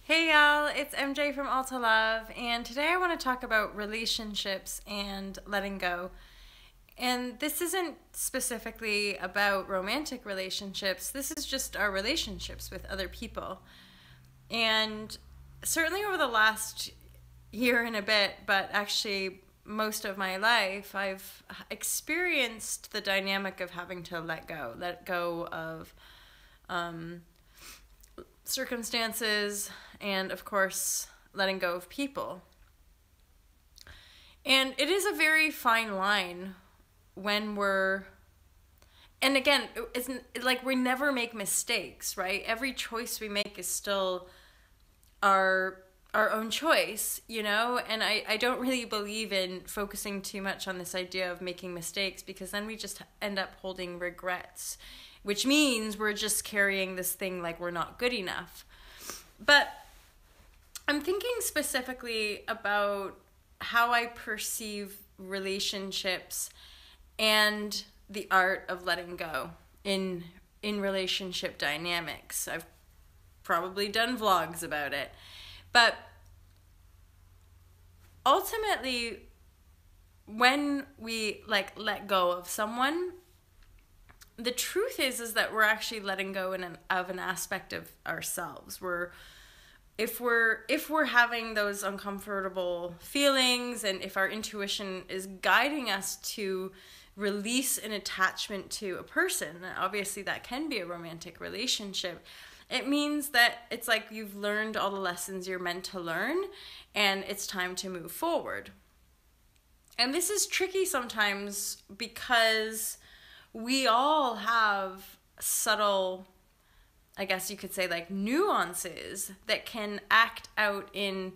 Hey y'all, it's MJ from Alta Love, and today I want to talk about relationships and letting go. And this isn't specifically about romantic relationships, this is just our relationships with other people. And certainly over the last year and a bit, but actually most of my life, I've experienced the dynamic of having to let go of circumstances, and of course, letting go of people. And it is a very fine line when and again, it's like we never make mistakes, right? Every choice we make is still our own choice, and I don't really believe in focusing too much on this idea of making mistakes, because then we just end up holding regrets, which means we're just carrying this thing like we're not good enough. But I'm thinking specifically about how I perceive relationships and the art of letting go in relationship dynamics. I've probably done vlogs about it. But ultimately, when we let go of someone, the truth is that we're actually letting go of an aspect of ourselves. If we're having those uncomfortable feelings, and if our intuition is guiding us to release an attachment to a person, obviously that can be a romantic relationship, it means that it's like you've learned all the lessons you're meant to learn, and it's time to move forward. And this is tricky sometimes because we all have subtle, I guess you could say, nuances that can act out in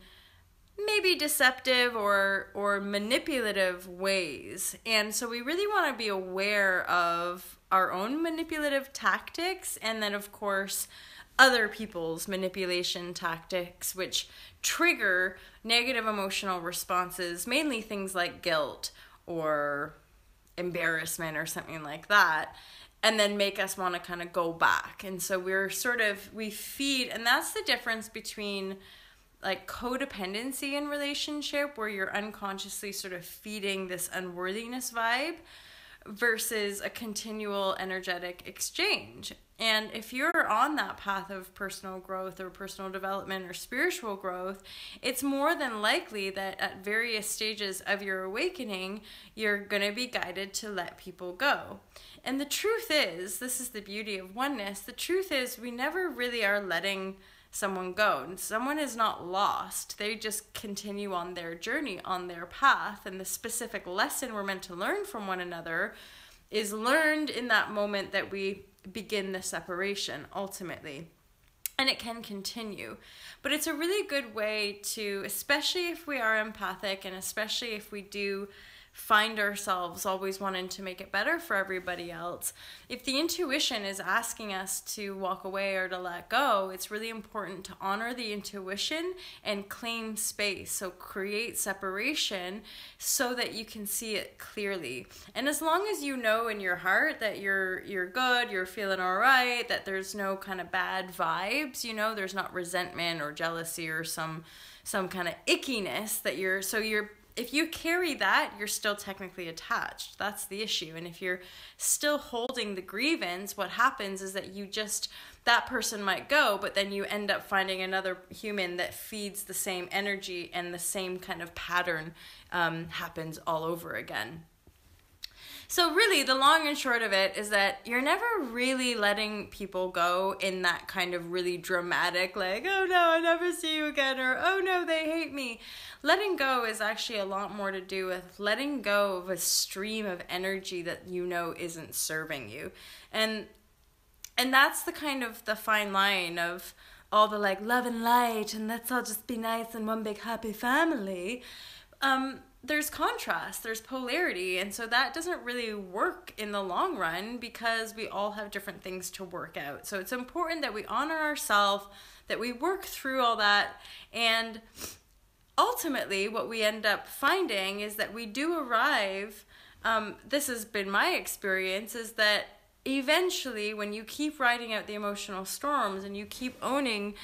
maybe deceptive or manipulative ways. And so we really want to be aware of our own manipulative tactics, and then of course other people's manipulation tactics, which trigger negative emotional responses, mainly things like guilt or embarrassment or something like that, and then make us want to kind of go back. And so we feed, and that's the difference between codependency in relationship, where you're unconsciously sort of feeding this unworthiness vibe, versus a continual energetic exchange. And if you're on that path of personal growth or personal development or spiritual growth, it's more than likely that at various stages of your awakening, you're going to be guided to let people go. And the truth is, this is the beauty of oneness, the truth is we never really are letting someone go. Someone is not lost. They just continue on their journey, on their path, and the specific lesson we're meant to learn from one another is learned in that moment that we begin the separation, ultimately. And it can continue. But it's a really good way to, especially if we are empathic, and especially if we do find ourselves always wanting to make it better for everybody else, if the intuition is asking us to walk away or to let go, it's really important to honor the intuition and claim space. So create separation so that you can see it clearly. And as long as you know in your heart that you're good, you're feeling all right, that there's no kind of bad vibes, there's not resentment or jealousy or some kind of ickiness that if you carry that, you're still technically attached. That's the issue. And if you're still holding the grievance, what happens is that that person might go, but then you end up finding another human that feeds the same energy, and the same kind of pattern happens all over again. So really, the long and short of it is that you're never really letting people go in that kind of really dramatic, oh no, I never see you again, or oh no, they hate me. Letting go is actually a lot more to do with letting go of a stream of energy that isn't serving you. And that's the kind of the fine line of all the love and light, and let's all just be nice and one big happy family. There's contrast, there's polarity, and so that doesn't really work in the long run, because we all have different things to work out. So it's important that we honor ourselves, that we work through all that, and ultimately what we end up finding is that we do arrive, this has been my experience, is that eventually when you keep riding out the emotional storms and you keep owning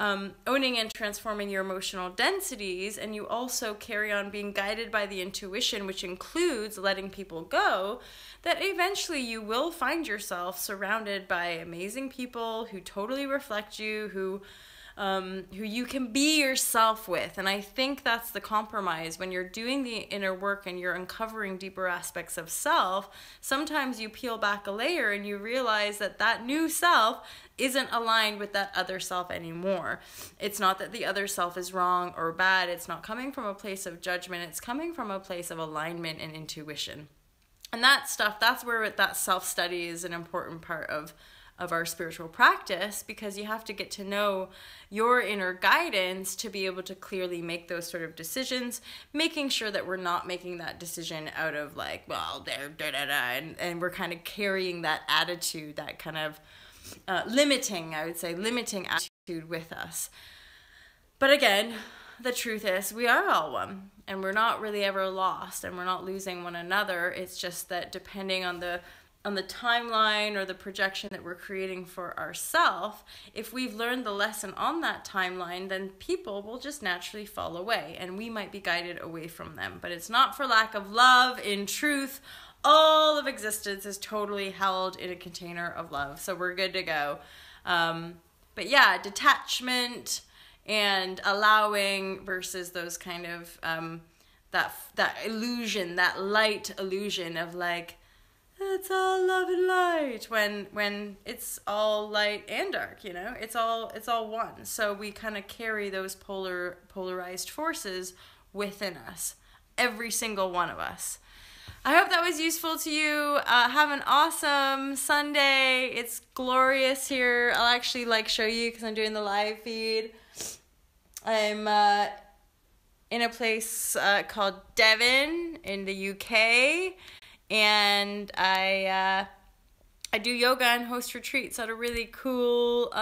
owning and transforming your emotional densities, and you also carry on being guided by the intuition, which includes letting people go, that eventually you will find yourself surrounded by amazing people who totally reflect you, who you can be yourself with. And I think that's the compromise. When you're doing the inner work and you're uncovering deeper aspects of self, sometimes you peel back a layer and you realize that that new self isn't aligned with that other self anymore. It's not that the other self is wrong or bad. It's not coming from a place of judgment. It's coming from a place of alignment and intuition. And that stuff, that's where that self-study is an important part of our spiritual practice, because you have to get to know your inner guidance to be able to clearly make those sort of decisions, making sure that we're not making that decision out of like, well, they're and we're kind of carrying that attitude, that kind of limiting attitude with us. But again, the truth is we are all one, and we're not really ever lost, and we're not losing one another. It's just that depending on the timeline or the projection that we're creating for ourselves, if we've learned the lesson on that timeline, then people will just naturally fall away and we might be guided away from them. But it's not for lack of love. In truth, all of existence is totally held in a container of love. So we're good to go. But yeah, detachment and allowing versus those kind of, that illusion, that light illusion of like, it's all love and light, when it's all light and dark, you know, it's all one. So we kind of carry those polarized forces within us, every single one of us. I hope that was useful to you. Have an awesome Sunday. It's glorious here. I'll actually show you because I'm doing the live feed. I'm in a place called Devon in the UK. And I do yoga and host retreats at a really cool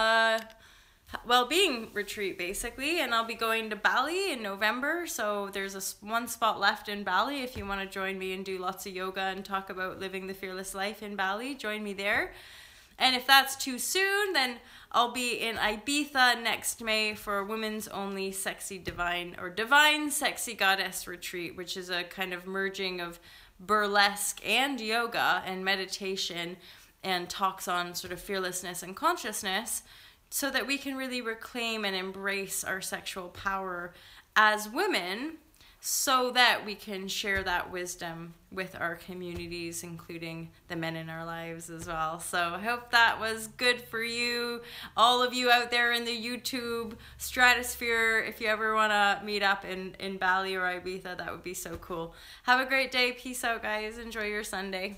well-being retreat, basically. And I'll be going to Bali in November. So there's one spot left in Bali. If you want to join me and do lots of yoga and talk about living the fearless life in Bali, join me there. And if that's too soon, then I'll be in Ibiza next May for a women's only sexy divine sexy goddess retreat, which is a kind of merging of burlesque and yoga and meditation, and talks on sort of fearlessness and consciousness, so that we can really reclaim and embrace our sexual power as women, so that we can share that wisdom with our communities, including the men in our lives as well. So I hope that was good for you, all of you out there in the YouTube stratosphere. If you ever want to meet up in Bali or Ibiza, that would be so cool. Have a great day. Peace out, guys. Enjoy your Sunday.